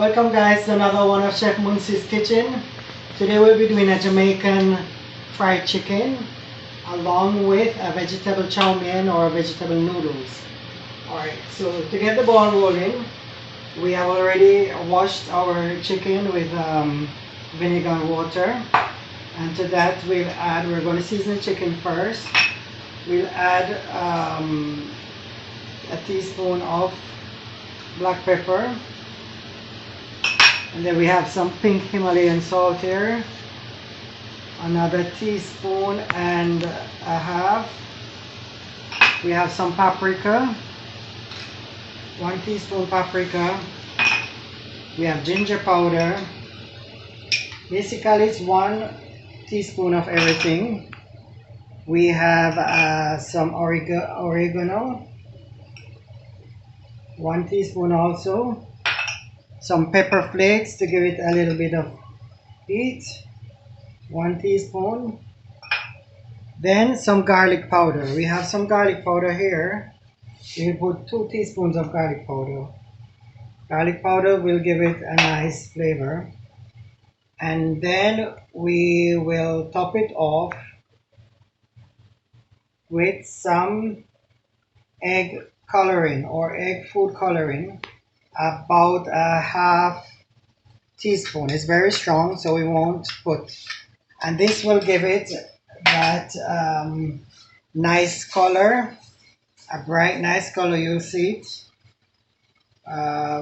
Welcome guys to another one of Chef Munsi's kitchen. Today we'll be doing a Jamaican fried chicken along with a vegetable chow-mien or vegetable noodles. Alright, so to get the ball rolling, we have already washed our chicken with vinegar and water. And to that we're going to season the chicken first. We'll add a teaspoon of black pepper. And then we have some pink Himalayan salt here, another teaspoon and a half. We have some paprika, 1 teaspoon paprika. We have ginger powder. Basically it's 1 teaspoon of everything. We have some oregano, 1 teaspoon also. Some pepper flakes to give it a little bit of heat, 1 teaspoon. Then some garlic powder. We have some garlic powder here. We put 2 teaspoons of garlic powder. Garlic powder will give it a nice flavor. And then we will top it off with some egg coloring or egg food coloring. About a half teaspoon. It's very strong, so we won't put. And this will give it that nice color, a bright, nice color. You'll see it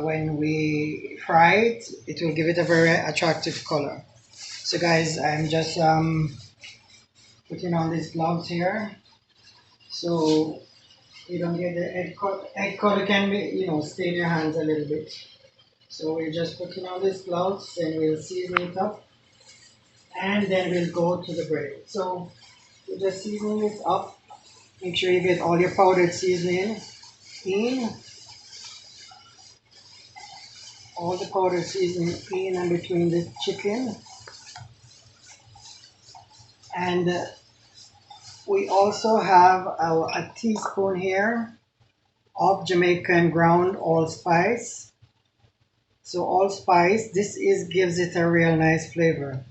when we fry it. It will give it a very attractive color. So, guys, I'm just putting on these gloves here, so you don't get the egg color. Egg color can be, stay in your hands a little bit. So we're just putting on these gloves and we'll season it up. And then we'll go to the bread. So we're just seasoning this up. Make sure you get all your powdered seasoning in. All the powdered seasoning in and between the chicken. And we also have a teaspoon here of Jamaican ground allspice. So allspice, this gives it a real nice flavor.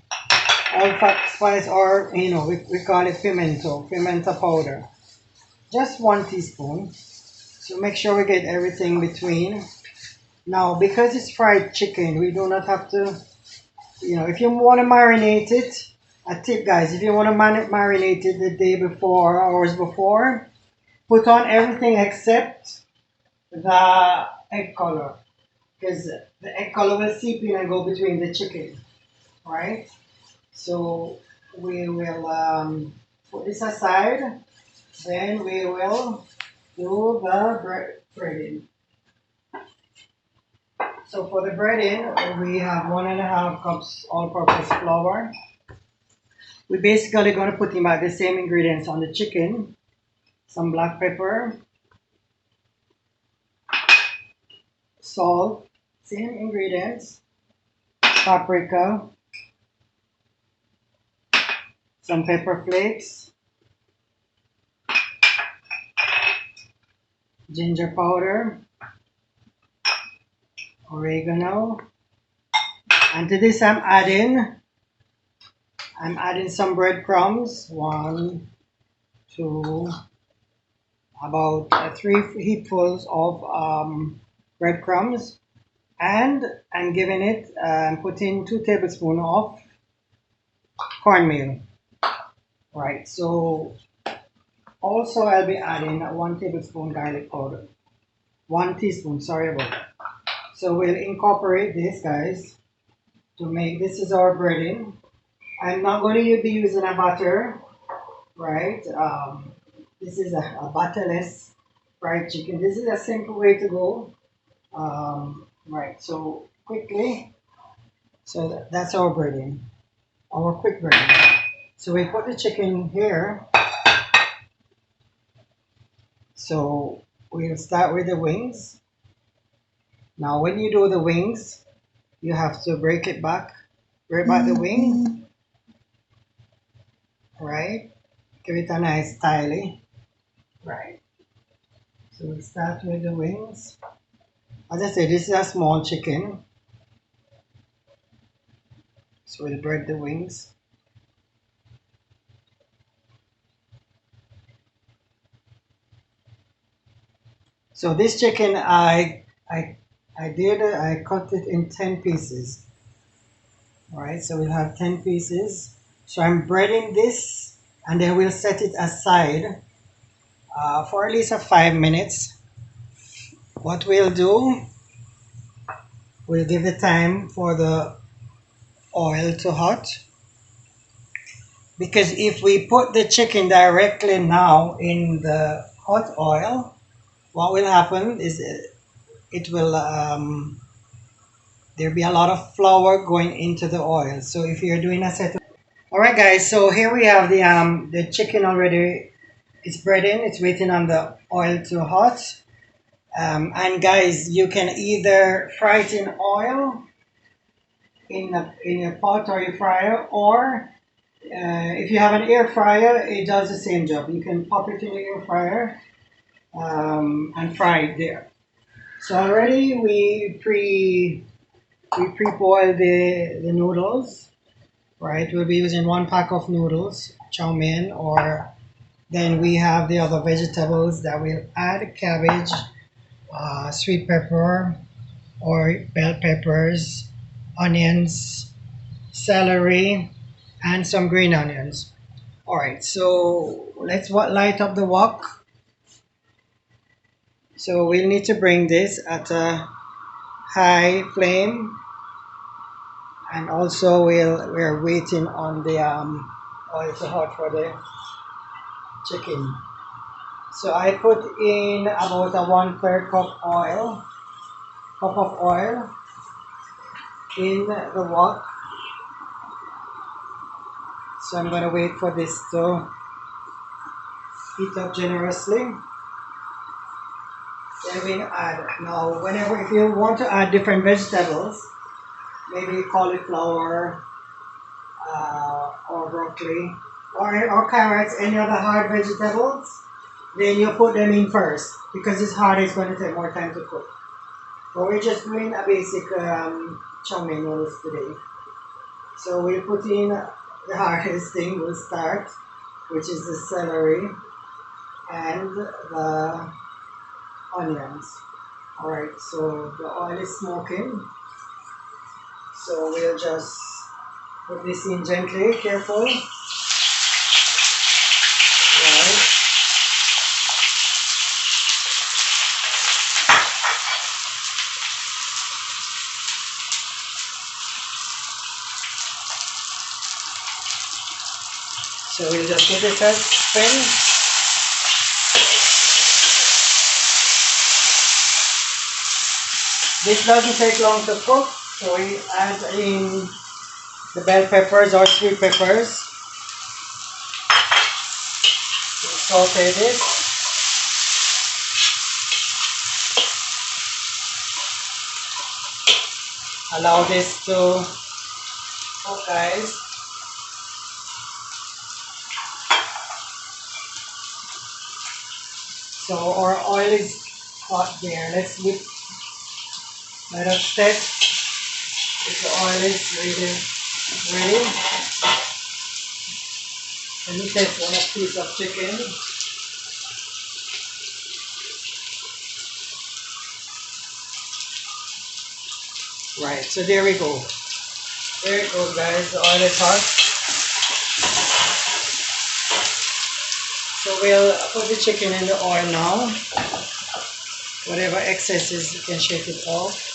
Allspice, or we call it pimento powder. Just 1 teaspoon. So make sure we get everything between. Now, because it's fried chicken, we do not have to, if you want to marinate it. A tip, guys, if you want to marinate it the day before, hours before, put on everything except the egg color, because the egg color will seep in and go between the chicken, right? So we will put this aside, then we will do the breading. So for the breading, we have 1.5 cups all-purpose flour. We're basically going to put in the same ingredients on the chicken. Some black pepper, salt, same ingredients, paprika, some pepper flakes, ginger powder, oregano, and to this I'm adding some breadcrumbs, 1, 2, about 3 heapfuls of breadcrumbs, and I'm giving it, putting 2 tablespoons of cornmeal. Right, so also I'll be adding 1 tablespoon garlic powder. 1 teaspoon, sorry about that. So we'll incorporate this, guys, to make, this is our breading. I'm not going to be using a butter, right? This is a butterless fried chicken. This is a simple way to go. Right, so quickly. So that's our breading, our quick breading. So we put the chicken here. So we'll start with the wings. Now when you do the wings, you have to break back the wing. Right, give it a nice styling. Right, so we'll start with the wings. As I said, this is a small chicken. So we'll bread the wings. So this chicken, I cut it in 10 pieces. All right, so we'll have 10 pieces. So I'm breading this, and then we'll set it aside for at least 5 minutes. What we'll do, we'll give the time for the oil to hot, because if we put the chicken directly now in the hot oil, what will happen is it will there'll be a lot of flour going into the oil. So if you're doing a set of, all right guys, so here we have the chicken already. It's breading, it's waiting on the oil to hot. And guys, you can either fry it in oil in a pot or a fryer, or if you have an air fryer, it does the same job. You can pop it in the air fryer and fry it there. So already we pre-boiled the noodles, right? We'll be using 1 pack of noodles, Chow-mien, or then we have the other vegetables that we'll add: cabbage, sweet pepper or bell peppers, onions, celery, and some green onions. All right, so let's light up the wok. So we'll need to bring this at a high flame, and also we're waiting on the oil to hot for the chicken. So I put in about a 1/3 cup of oil in the wok. So I'm gonna wait for this to heat up generously. Then we add, now whenever, if you want to add different vegetables, maybe cauliflower or broccoli or carrots, any other hard vegetables, then you put them in first, because it's hard, it's going to take more time to cook. But we're just doing a basic Chow-mien noodles today. So we'll put in the hardest thing, we'll start, which is the celery and the onions. Alright, so the oil is smoking. So we'll just put this in gently, careful. Right. So we'll just put this as spin. This doesn't take long to cook, so we add in the bell peppers or sweet peppers. We saute this. Allow this to cook, guys. So our oil is hot there. Let us test if the oil is really ready. Let me test one piece of chicken. Right, so there we go. There it goes, guys. The oil is hot. So we'll put the chicken in the oil now. Whatever excesses, you can shake it off.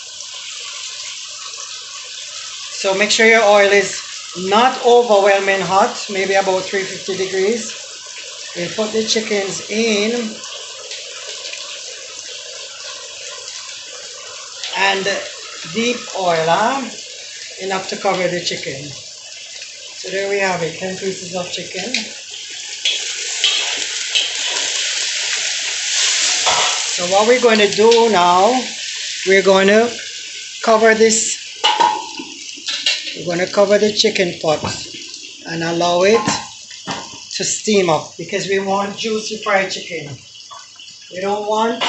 So make sure your oil is not overwhelming hot, maybe about 350 degrees. We'll put the chickens in and deep oil, enough to cover the chicken. So there we have it, 10 pieces of chicken. So what we're going to do now, we're going to cover this. We're going to cover the chicken pot and allow it to steam up, because we want juicy fried chicken. We don't want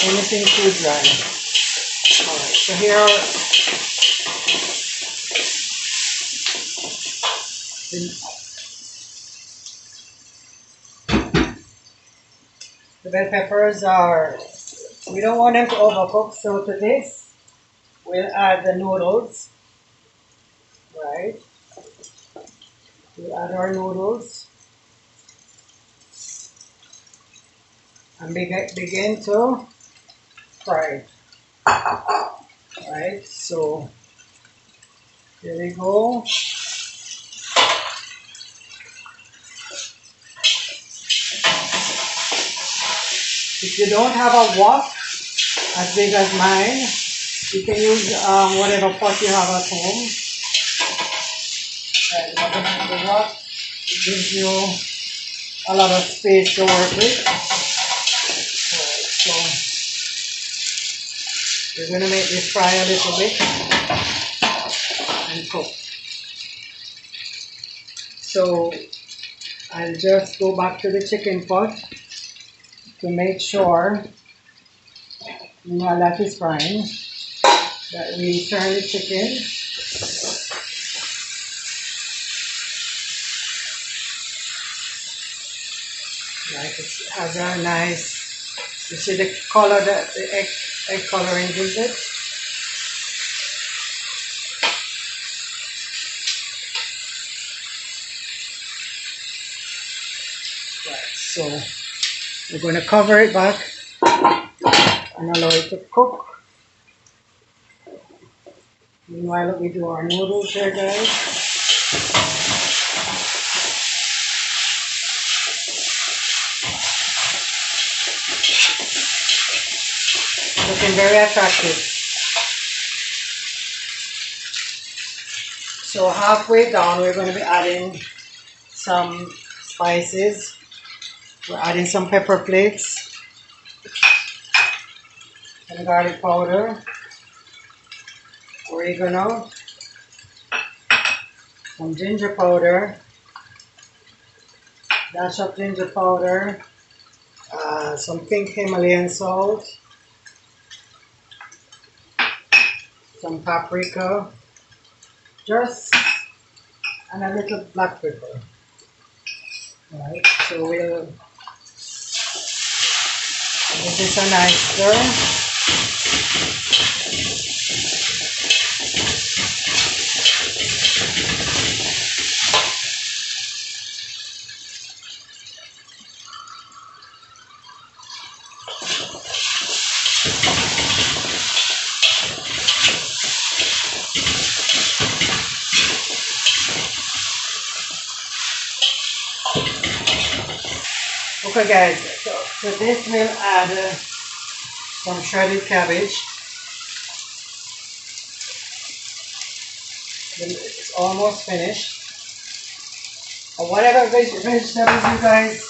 anything too dry. Alright, so here The bell peppers are, we don't want them to overcook, so to this, we'll add the noodles, right? We'll add our noodles and begin to fry it, right? So, here we go. If you don't have a wok as big as mine, you can use whatever pot you have at home. Right, the wok gives you a lot of space to work with. Right, so we're going to make this fry a little bit and cook. So I'll just go back to the chicken pot to make sure, while that is frying, that we turn the chicken. Like it has a nice, you see the color that the egg coloring gives it. Right, so we're going to cover it back and allow it to cook. Meanwhile, we do our noodles here, guys. Looking very attractive. So halfway down, we're going to be adding some spices. We're adding some pepper flakes, some garlic powder, oregano, some ginger powder, dash of ginger powder, some pink Himalayan salt, some paprika, and a little black pepper. Right, so we'll give this a nice stir. Okay guys, so this will add some shredded cabbage. It's almost finished. Or whatever vegetables you guys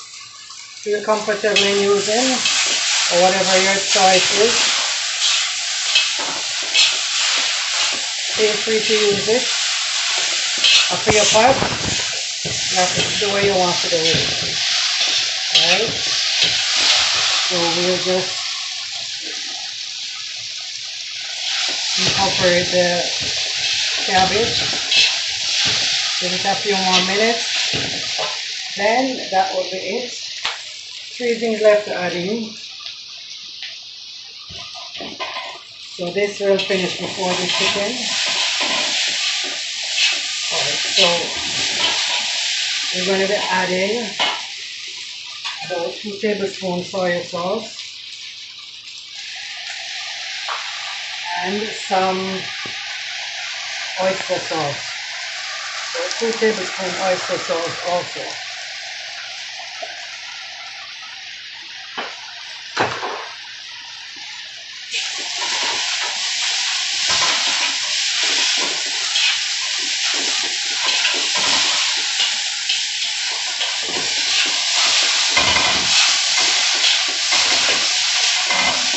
feel comfortable in using, or whatever your choice is, feel free to use it. Or for your pot, that's the way you want to do it. Right? So we'll just incorporate the cabbage. Give it a few more minutes. Then that will be it. 3 things left to add in. So this will finish before the chicken. Alright, so we're going to be adding about 2 tablespoons soy sauce and some oyster sauce. So 2 tablespoons oyster sauce also.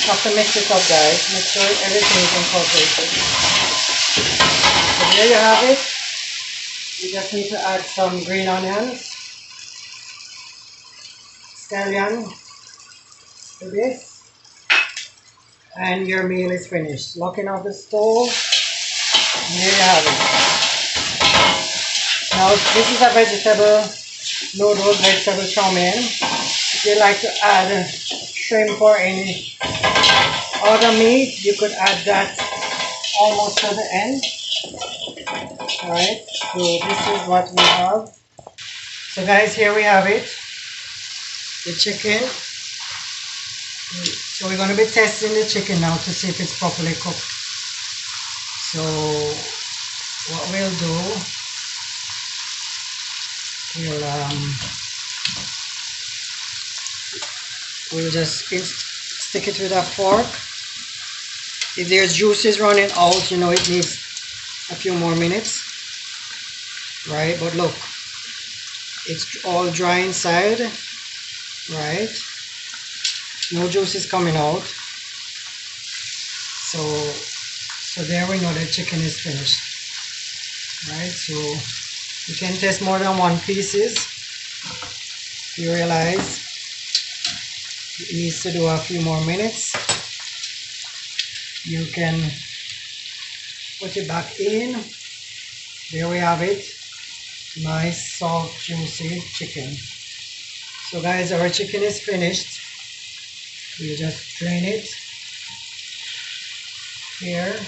Have to mix it up, guys. Make sure everything is incorporated. So there you have it. You just need to add some green onions, scallion to this, and your meal is finished. Locking off the stove, and there you have it. Now This is a vegetable noodle, vegetable chow mein. If you like to add shrimp or any other meat, you could add that almost to the end. Alright, so this is what we have. So guys, here we have it, the chicken. So we're going to be testing the chicken now to see if it's properly cooked. So what we'll do, we'll just stick it with a fork. If there's juices running out, you know it needs a few more minutes, right? But look, it's all dry inside, right? No juice is coming out. So there we know the chicken is finished, right? So you can test more than one pieces. You realize it needs to do a few more minutes. You can put it back in. There we have it. Nice, soft, juicy chicken. So guys, our chicken is finished. We just drain it here.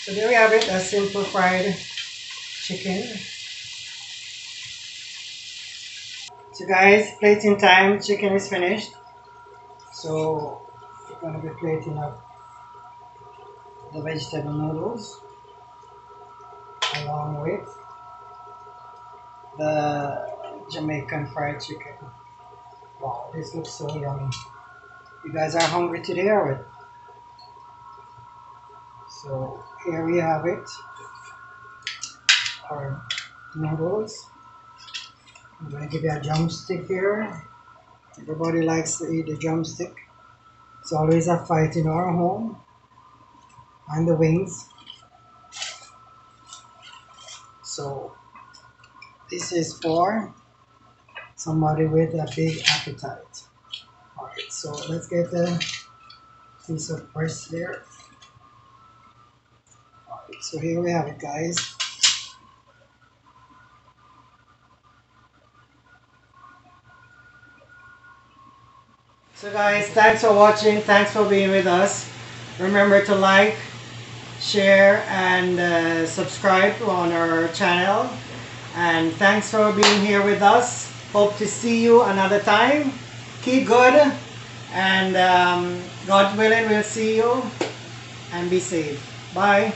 So there we have it, a simple fried chicken. So guys, plating time. Chicken is finished. So we're going to be plating up the vegetable noodles along with the Jamaican fried chicken. Wow, this looks so yummy. You guys are hungry today, or what? So here we have it, our noodles. I'm going to give you a drumstick here. Everybody likes to eat the drumstick. It's always a fight in our home. And the wings. So this is for somebody with a big appetite. Alright, so let's get a piece of breast there. Alright, so here we have it, guys. So guys, thanks for watching. Thanks for being with us. Remember to like, share, and subscribe on our channel. And thanks for being here with us. Hope to see you another time. Keep good, and God willing, we'll see you, and be safe. Bye.